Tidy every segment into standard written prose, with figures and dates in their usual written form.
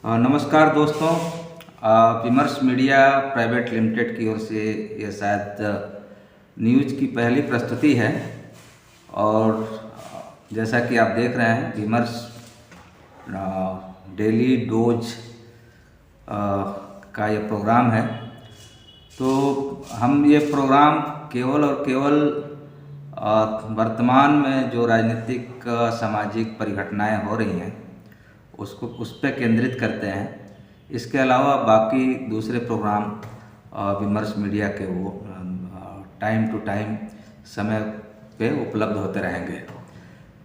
नमस्कार दोस्तों। विमर्श मीडिया प्राइवेट लिमिटेड की ओर से ये शायद न्यूज़ की पहली प्रस्तुति है और जैसा कि आप देख रहे हैं विमर्श डेली डोज का ये प्रोग्राम है। तो हम ये प्रोग्राम केवल और केवल वर्तमान में जो राजनीतिक सामाजिक परिघटनाएं हो रही हैं उस पर केंद्रित करते हैं। इसके अलावा बाकी दूसरे प्रोग्राम विमर्श मीडिया के वो टाइम टू टाइम समय पे उपलब्ध होते रहेंगे।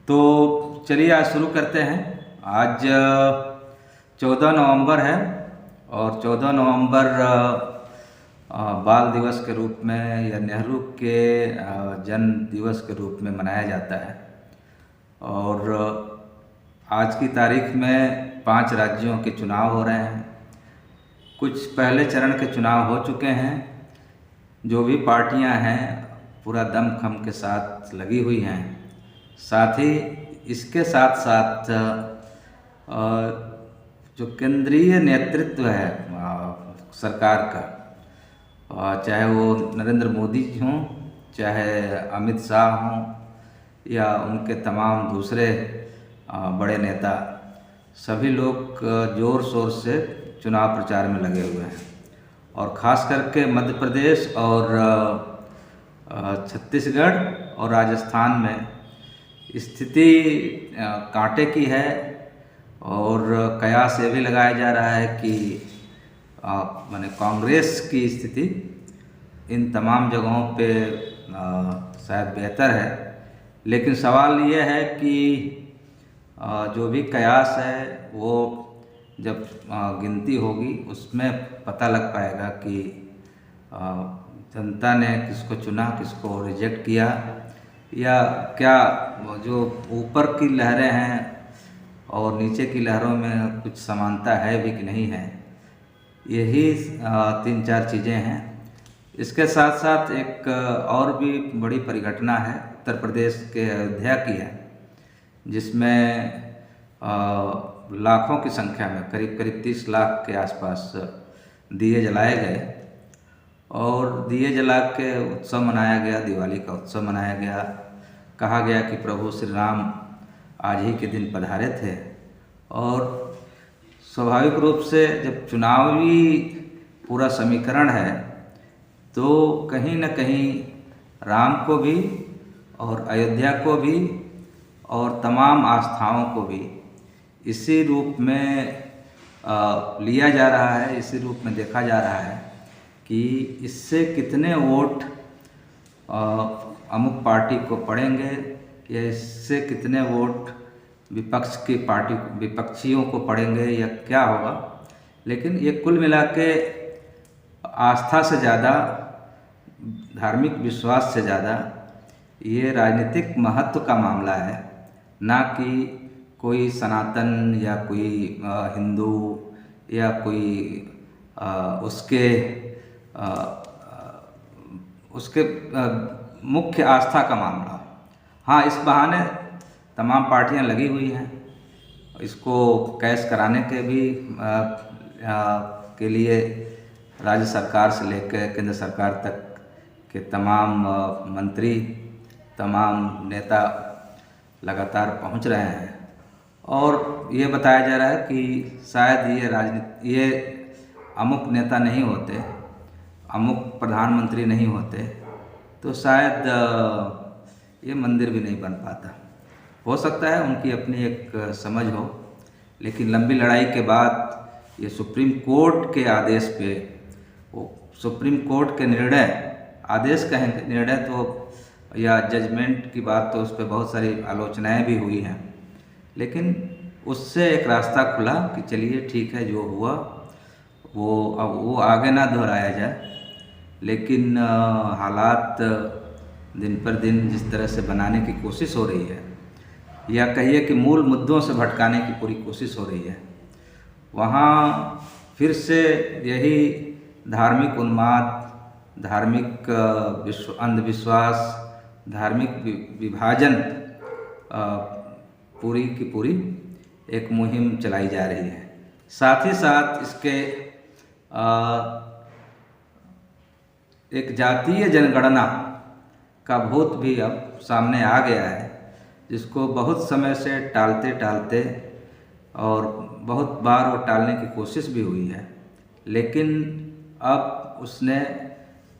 तो चलिए आज शुरू करते हैं। आज 14 नवंबर है और 14 नवंबर बाल दिवस के रूप में या नेहरू के जन्म दिवस के रूप में मनाया जाता है। और आज की तारीख में 5 राज्यों के चुनाव हो रहे हैं। कुछ पहले चरण के चुनाव हो चुके हैं। जो भी पार्टियां हैं पूरा दमखम के साथ लगी हुई हैं। साथ ही इसके साथ साथ जो केंद्रीय नेतृत्व है सरकार का, चाहे वो नरेंद्र मोदी जी हों, चाहे अमित शाह हों या उनके तमाम दूसरे बड़े नेता, सभी लोग ज़ोर शोर से चुनाव प्रचार में लगे हुए हैं। और ख़ास करके मध्य प्रदेश और छत्तीसगढ़ और राजस्थान में स्थिति कांटे की है। और कयास ये भी लगाया जा रहा है कि माने कांग्रेस की स्थिति इन तमाम जगहों पे शायद बेहतर है। लेकिन सवाल ये है कि जो भी कयास है वो जब गिनती होगी उसमें पता लग पाएगा कि जनता ने किसको चुना, किसको रिजेक्ट किया, या क्या जो ऊपर की लहरें हैं और नीचे की लहरों में कुछ समानता है भी कि नहीं है। यही 3-4 चीज़ें हैं। इसके साथ साथ एक और भी बड़ी परिघटना है उत्तर प्रदेश के अयोध्या की है, जिसमें लाखों की संख्या में करीब 30 लाख के आसपास दिए जलाए गए और दिए जला के उत्सव मनाया गया, दिवाली का उत्सव मनाया गया। कहा गया कि प्रभु श्री राम आज ही के दिन पधारे थे। और स्वाभाविक रूप से जब चुनावी पूरा समीकरण है तो कहीं न कहीं राम को भी और अयोध्या को भी और तमाम आस्थाओं को भी इसी रूप में लिया जा रहा है, इसी रूप में देखा जा रहा है कि इससे कितने वोट अमुक पार्टी को पड़ेंगे या इससे कितने वोट विपक्ष की पार्टी विपक्षियों को पड़ेंगे या क्या होगा। लेकिन ये कुल मिला के आस्था से ज़्यादा, धार्मिक विश्वास से ज़्यादा ये राजनीतिक महत्व का मामला है, ना कि कोई सनातन या कोई हिंदू या कोई उसके मुख्य आस्था का मामला। हाँ, इस बहाने तमाम पार्टियां लगी हुई हैं इसको कैश कराने के भी के लिए राज्य सरकार से लेकर केंद्र सरकार तक के तमाम मंत्री, तमाम नेता लगातार पहुंच रहे हैं। और ये बताया जा रहा है कि शायद ये अमुक नेता नहीं होते, अमुक प्रधानमंत्री नहीं होते तो शायद ये मंदिर भी नहीं बन पाता। हो सकता है उनकी अपनी एक समझ हो, लेकिन लंबी लड़ाई के बाद ये सुप्रीम कोर्ट के आदेश पे, वो सुप्रीम कोर्ट के निर्णय, आदेश कहेंगे, निर्णय तो या जजमेंट की बात तो उस पर बहुत सारी आलोचनाएं भी हुई हैं, लेकिन उससे एक रास्ता खुला कि चलिए ठीक है, जो हुआ वो अब वो आगे ना दोहराया जाए। लेकिन हालात दिन पर दिन जिस तरह से बनाने की कोशिश हो रही है, या कहिए कि मूल मुद्दों से भटकाने की पूरी कोशिश हो रही है, वहाँ फिर से यही धार्मिक उन्माद, धार्मिक अंधविश्वास, धार्मिक विभाजन पूरी की पूरी एक मुहिम चलाई जा रही है। साथ ही साथ इसके एक जातीय जनगणना का भूत भी अब सामने आ गया है, जिसको बहुत समय से टालते टालते और बहुत बार वो टालने की कोशिश भी हुई है, लेकिन अब उसने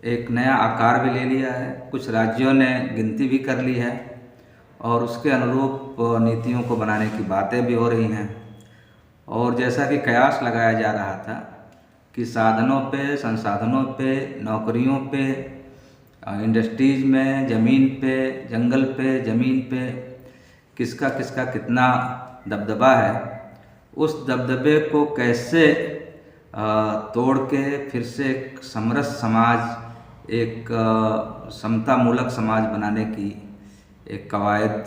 एक नया आकार भी ले लिया है। कुछ राज्यों ने गिनती भी कर ली है और उसके अनुरूप नीतियों को बनाने की बातें भी हो रही हैं। और जैसा कि कयास लगाया जा रहा था कि साधनों पे, संसाधनों पे, नौकरियों पे, इंडस्ट्रीज में, ज़मीन पे, जंगल पे, ज़मीन पे किसका किसका कितना दबदबा है, उस दबदबे को कैसे तोड़ के फिर से एक समरस समाज, एक समतामूलक समाज बनाने की एक कवायद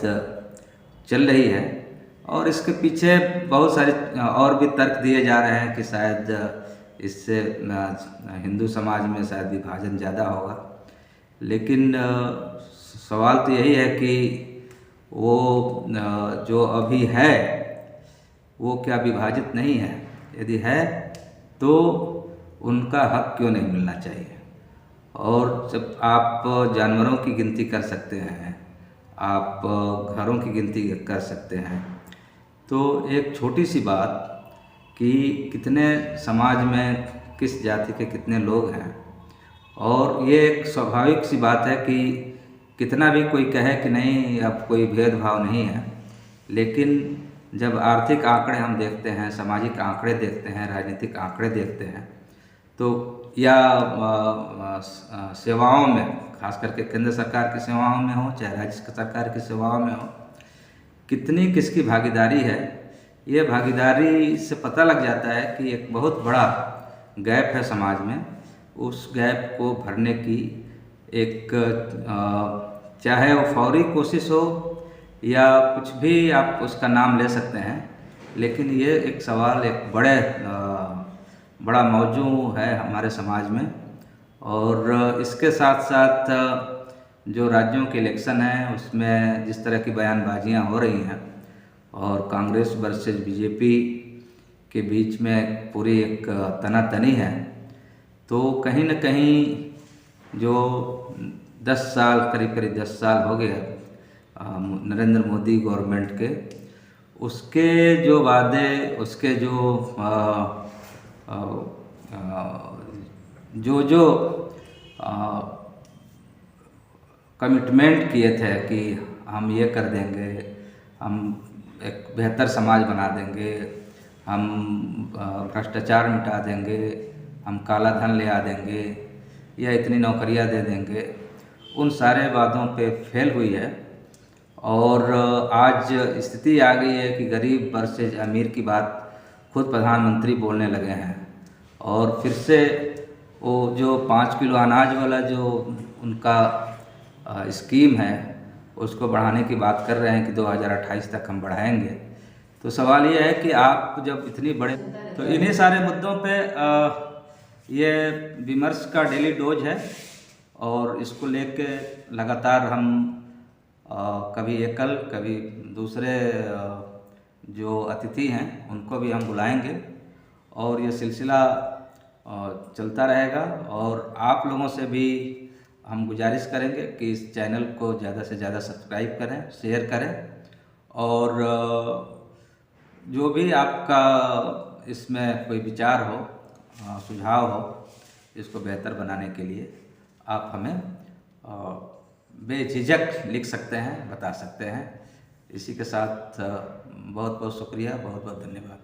चल रही है। और इसके पीछे बहुत सारे और भी तर्क दिए जा रहे हैं कि शायद इससे हिंदू समाज में शायद विभाजन ज़्यादा होगा, लेकिन सवाल तो यही है कि वो जो अभी है वो क्या विभाजित नहीं है? यदि है तो उनका हक क्यों नहीं मिलना चाहिए? और जब आप जानवरों की गिनती कर सकते हैं, आप घरों की गिनती कर सकते हैं, तो एक छोटी सी बात कि कितने समाज में किस जाति के कितने लोग हैं, और ये एक स्वाभाविक सी बात है कि कितना भी कोई कहे कि नहीं अब कोई भेदभाव नहीं है, लेकिन जब आर्थिक आंकड़े हम देखते हैं, सामाजिक आंकड़े देखते हैं, राजनीतिक आंकड़े देखते हैं, तो या सेवाओं में, खास करके केंद्र सरकार की सेवाओं में हो चाहे राज्य सरकार की सेवाओं में हो, कितनी किसकी भागीदारी है, ये भागीदारी से पता लग जाता है कि एक बहुत बड़ा गैप है समाज में। उस गैप को भरने की एक चाहे वो फौरी कोशिश हो या कुछ भी आप उसका नाम ले सकते हैं, लेकिन ये एक सवाल एक बड़ा मौजू है हमारे समाज में। और इसके साथ साथ जो राज्यों के इलेक्शन हैं उसमें जिस तरह की बयानबाजियां हो रही हैं और कांग्रेस वर्सेस बीजेपी के बीच में पूरी एक तनातनी है, तो कहीं न कहीं जो 10 साल, करीब करीब 10 साल हो गए नरेंद्र मोदी गवर्नमेंट के, उसके जो वादे, उसके जो कमिटमेंट किए थे कि हम ये कर देंगे, हम एक बेहतर समाज बना देंगे, हम भ्रष्टाचार मिटा देंगे, हम काला धन ले आ देंगे या इतनी नौकरियां दे देंगे, उन सारे वादों पे फेल हुई है। और आज स्थिति आ गई है कि गरीब वर्सेस अमीर की बात खुद प्रधानमंत्री बोलने लगे हैं, और फिर से वो जो 5 किलो अनाज वाला जो उनका स्कीम है उसको बढ़ाने की बात कर रहे हैं कि 2028 तक हम बढ़ाएंगे। तो सवाल ये है कि आप जब इतनी बड़े, तो इन्हीं सारे मुद्दों पे ये विमर्श का डेली डोज है, और इसको लेके लगातार हम कभी एकल, कभी दूसरे जो अतिथि हैं उनको भी हम बुलाएंगे, और ये सिलसिला चलता रहेगा। और आप लोगों से भी हम गुजारिश करेंगे कि इस चैनल को ज़्यादा से ज़्यादा सब्सक्राइब करें, शेयर करें, और जो भी आपका इसमें कोई विचार हो, सुझाव हो, इसको बेहतर बनाने के लिए आप हमें बेझिझक लिख सकते हैं, बता सकते हैं। इसी के साथ बहुत बहुत शुक्रिया, बहुत बहुत धन्यवाद।